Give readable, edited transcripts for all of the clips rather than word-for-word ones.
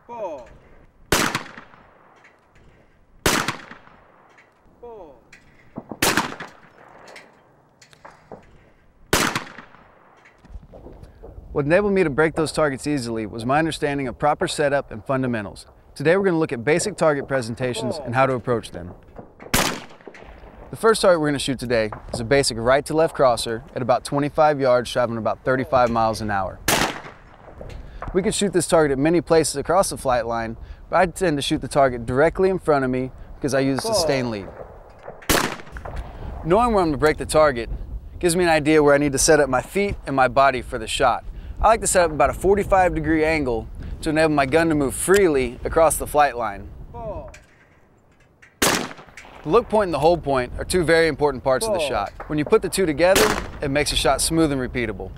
Ball. Ball. What enabled me to break those targets easily was my understanding of proper setup and fundamentals. Today we're going to look at basic target presentations and how to approach them. The first target we're going to shoot today is a basic right to left crosser at about 25 yards, traveling about 35 miles an hour. We could shoot this target at many places across the flight line, but I tend to shoot the target directly in front of me because I use a sustained lead. Knowing where I'm going to break the target gives me an idea where I need to set up my feet and my body for the shot. I like to set up about a 45-degree angle to enable my gun to move freely across the flight line. The look point and the hold point are two very important parts of the shot. When you put the two together, it makes a shot smooth and repeatable.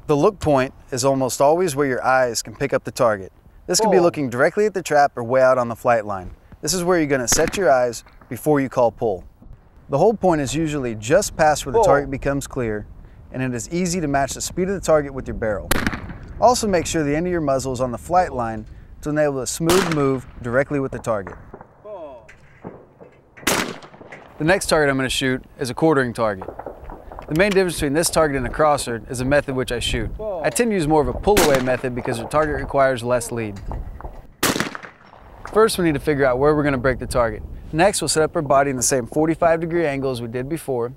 The look point is almost always where your eyes can pick up the target. This could be looking directly at the trap or way out on the flight line. This is where you're going to set your eyes before you call pull. The hold point is usually just past where the target becomes clear, and it is easy to match the speed of the target with your barrel. Also make sure the end of your muzzle is on the flight line to enable a smooth move directly with the target. The next target I'm going to shoot is a quartering target. The main difference between this target and a crosser is the method which I shoot. I tend to use more of a pull-away method because the target requires less lead. First, we need to figure out where we're going to break the target. Next, we'll set up our body in the same 45-degree angle as we did before.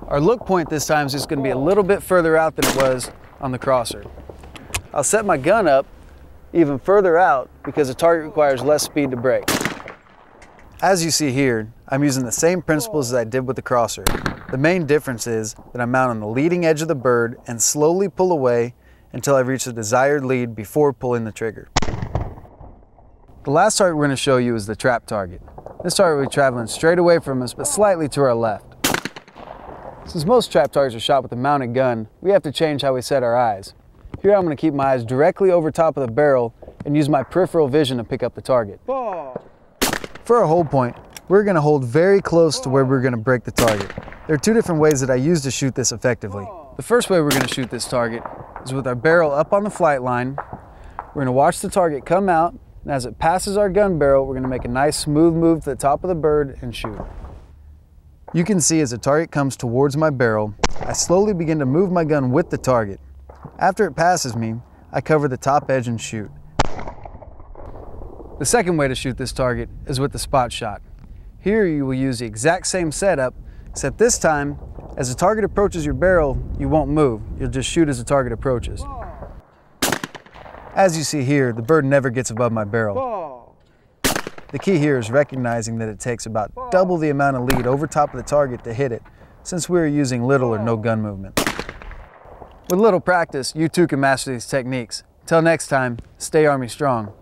Our look point this time is just going to be a little bit further out than it was on the crosser. I'll set my gun up even further out because the target requires less speed to break. As you see here, I'm using the same principles as I did with the crosser. The main difference is that I mount on the leading edge of the bird and slowly pull away until I reach the desired lead before pulling the trigger. The last target we're going to show you is the trap target. This target will be traveling straight away from us but slightly to our left. Since most trap targets are shot with a mounted gun, we have to change how we set our eyes. Here I'm going to keep my eyes directly over top of the barrel and use my peripheral vision to pick up the target. For our hold point, we're going to hold very close to where we're going to break the target. There are two different ways that I use to shoot this effectively. The first way we're going to shoot this target is with our barrel up on the flight line. We're going to watch the target come out, and as it passes our gun barrel, we're going to make a nice smooth move to the top of the bird and shoot. You can see as the target comes towards my barrel, I slowly begin to move my gun with the target. After it passes me, I cover the top edge and shoot. The second way to shoot this target is with the spot shot. Here you will use the exact same setup, except this time, as the target approaches your barrel, you won't move. You'll just shoot as the target approaches. As you see here, the bird never gets above my barrel. The key here is recognizing that it takes about double the amount of lead over top of the target to hit it, since we are using little or no gun movement. With little practice, you too can master these techniques. Until next time, stay Army strong.